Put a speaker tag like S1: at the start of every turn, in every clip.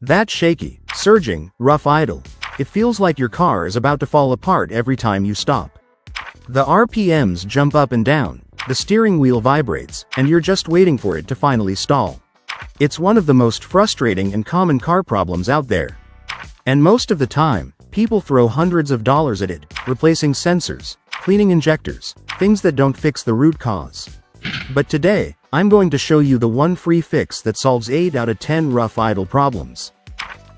S1: That shaky, surging, rough idle. It feels like your car is about to fall apart every time you stop. The RPMs jump up and down, the steering wheel vibrates, and you're just waiting for it to finally stall. It's one of the most frustrating and common car problems out there. And most of the time, people throw hundreds of dollars at it, replacing sensors, cleaning injectors, things that don't fix the root cause. But today, I'm going to show you the one free fix that solves 8 out of 10 rough idle problems.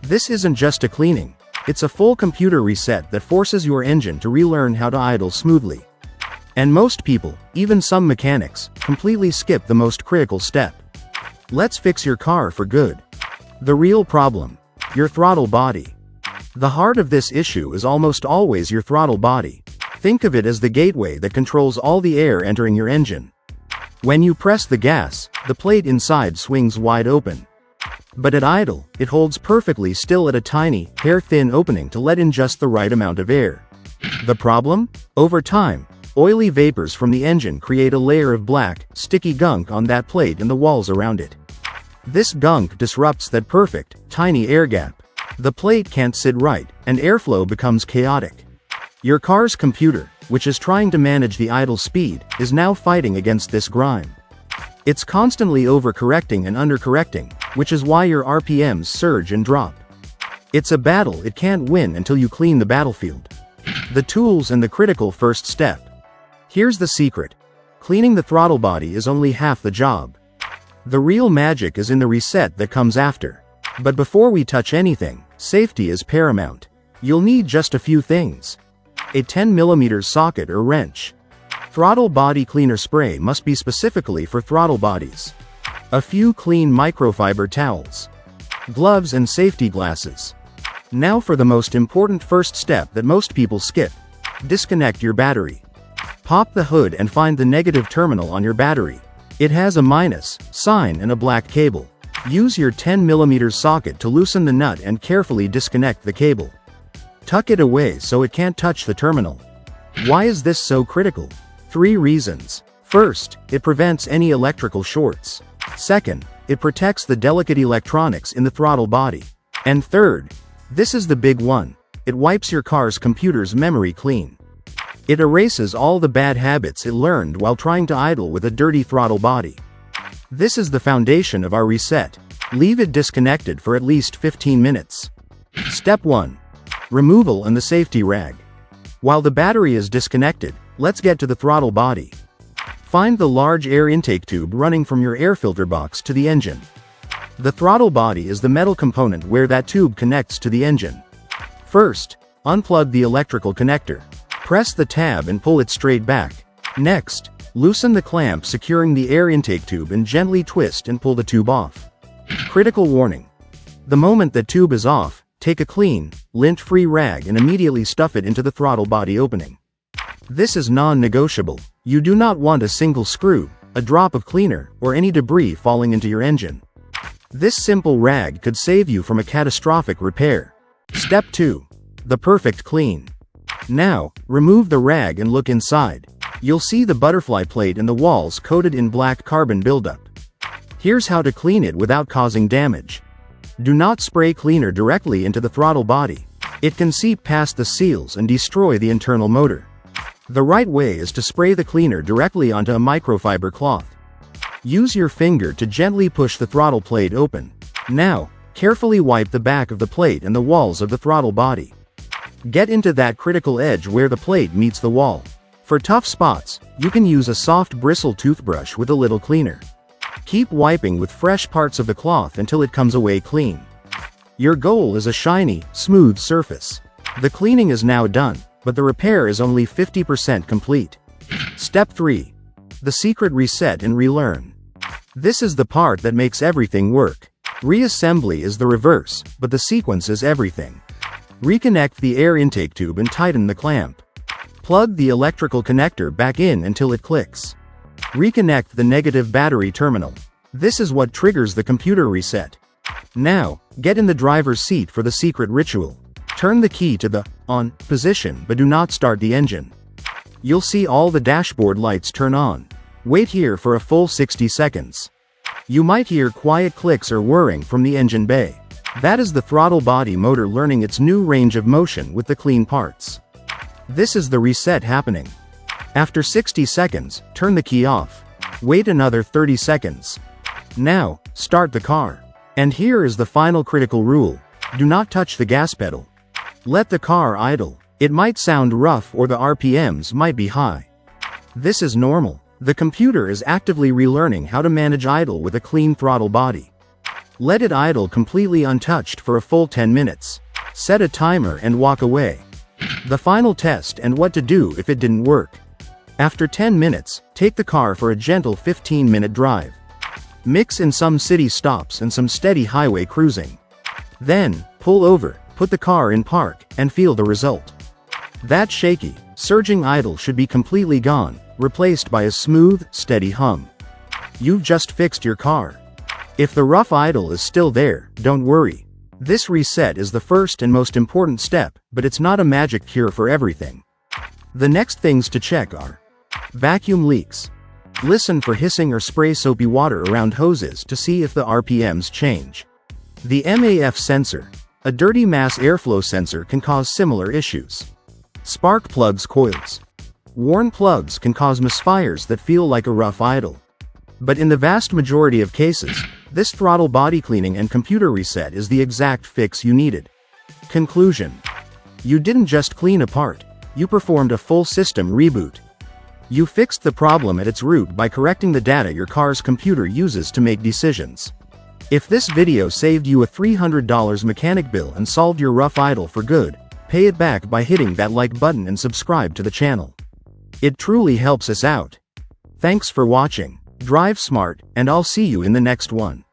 S1: This isn't just a cleaning, it's a full computer reset that forces your engine to relearn how to idle smoothly. And most people, even some mechanics, completely skip the most critical step. Let's fix your car for good. The real problem: your throttle body. The heart of this issue is almost always your throttle body. Think of it as the gateway that controls all the air entering your engine. When you press the gas, the plate inside swings wide open. But at idle, it holds perfectly still at a tiny, hair-thin opening to let in just the right amount of air. The problem? Over time, oily vapors from the engine create a layer of black, sticky gunk on that plate and the walls around it. This gunk disrupts that perfect, tiny air gap. The plate can't sit right, and airflow becomes chaotic. Your car's computer, which is trying to manage the idle speed, is now fighting against this grime. It's constantly overcorrecting and undercorrecting, which is why your RPMs surge and drop. It's a battle it can't win until you clean the battlefield. The tools and the critical first step. Here's the secret. Cleaning the throttle body is only half the job. The real magic is in the reset that comes after. But before we touch anything, safety is paramount. You'll need just a few things. A 10mm socket or wrench. Throttle body cleaner spray must be specifically for throttle bodies. A few clean microfiber towels. Gloves and safety glasses. Now for the most important first step that most people skip. Disconnect your battery. Pop the hood and find the negative terminal on your battery. It has a minus sign and a black cable. Use your 10mm socket to loosen the nut and carefully disconnect the cable. Tuck it away so it can't touch the terminal. Why is this so critical? 3 reasons. First, it prevents any electrical shorts. Second, it protects the delicate electronics in the throttle body. And third, this is the big one, it wipes your car's computer's memory clean. It erases all the bad habits it learned while trying to idle with a dirty throttle body. This is the foundation of our reset. Leave it disconnected for at least 15 minutes. Step 1. Removal and the safety rag. While the battery is disconnected, let's get to the throttle body. Find the large air intake tube running from your air filter box to the engine. The throttle body is the metal component where that tube connects to the engine. First, unplug the electrical connector. Press the tab and pull it straight back. Next, loosen the clamp securing the air intake tube and gently twist and pull the tube off. Critical warning. The moment that tube is off, take a clean, lint-free rag and immediately stuff it into the throttle body opening. This is non-negotiable. You do not want a single screw, a drop of cleaner, or any debris falling into your engine. This simple rag could save you from a catastrophic repair. Step 2. The perfect clean. Now, remove the rag and look inside. You'll see the butterfly plate and the walls coated in black carbon buildup. Here's how to clean it without causing damage. Do not spray cleaner directly into the throttle body. It can seep past the seals and destroy the internal motor. The right way is to spray the cleaner directly onto a microfiber cloth. Use your finger to gently push the throttle plate open. Now, carefully wipe the back of the plate and the walls of the throttle body. Get into that critical edge where the plate meets the wall. For tough spots, you can use a soft bristle toothbrush with a little cleaner. Keep wiping with fresh parts of the cloth until it comes away clean. Your goal is a shiny, smooth surface. The cleaning is now done, but the repair is only 50% complete. Step 3. The secret reset and relearn. This is the part that makes everything work. Reassembly is the reverse, but the sequence is everything. Reconnect the air intake tube and tighten the clamp. Plug the electrical connector back in until it clicks. Reconnect the negative battery terminal. This is what triggers the computer reset. Now, get in the driver's seat for the secret ritual. Turn the key to the on position but do not start the engine. You'll see all the dashboard lights turn on. Wait here for a full 60 seconds. You might hear quiet clicks or whirring from the engine bay. That is the throttle body motor learning its new range of motion with the clean parts. This is the reset happening. After 60 seconds, turn the key off. Wait another 30 seconds. Now, start the car. And here is the final critical rule. Do not touch the gas pedal. Let the car idle. It might sound rough or the RPMs might be high. This is normal. The computer is actively relearning how to manage idle with a clean throttle body. Let it idle completely untouched for a full 10 minutes. Set a timer and walk away. The final test and what to do if it didn't work. After 10 minutes, take the car for a gentle 15-minute drive. Mix in some city stops and some steady highway cruising. Then, pull over, put the car in park, and feel the result. That shaky, surging idle should be completely gone, replaced by a smooth, steady hum. You've just fixed your car. If the rough idle is still there, don't worry. This reset is the first and most important step, but it's not a magic cure for everything. The next things to check are vacuum leaks. Listen for hissing or spray soapy water around hoses to see if the RPMs change. The MAF sensor, a dirty mass airflow sensor, can cause similar issues. Spark plugs coils. Worn plugs can cause misfires that feel like a rough idle. But in the vast majority of cases, this throttle body cleaning and computer reset is the exact fix you needed. Conclusion. You didn't just clean a part, you performed a full system reboot. You fixed the problem at its root by correcting the data your car's computer uses to make decisions. If this video saved you a $300 mechanic bill and solved your rough idle for good, pay it back by hitting that like button and subscribe to the channel. It truly helps us out. Thanks for watching. Drive smart, and I'll see you in the next one.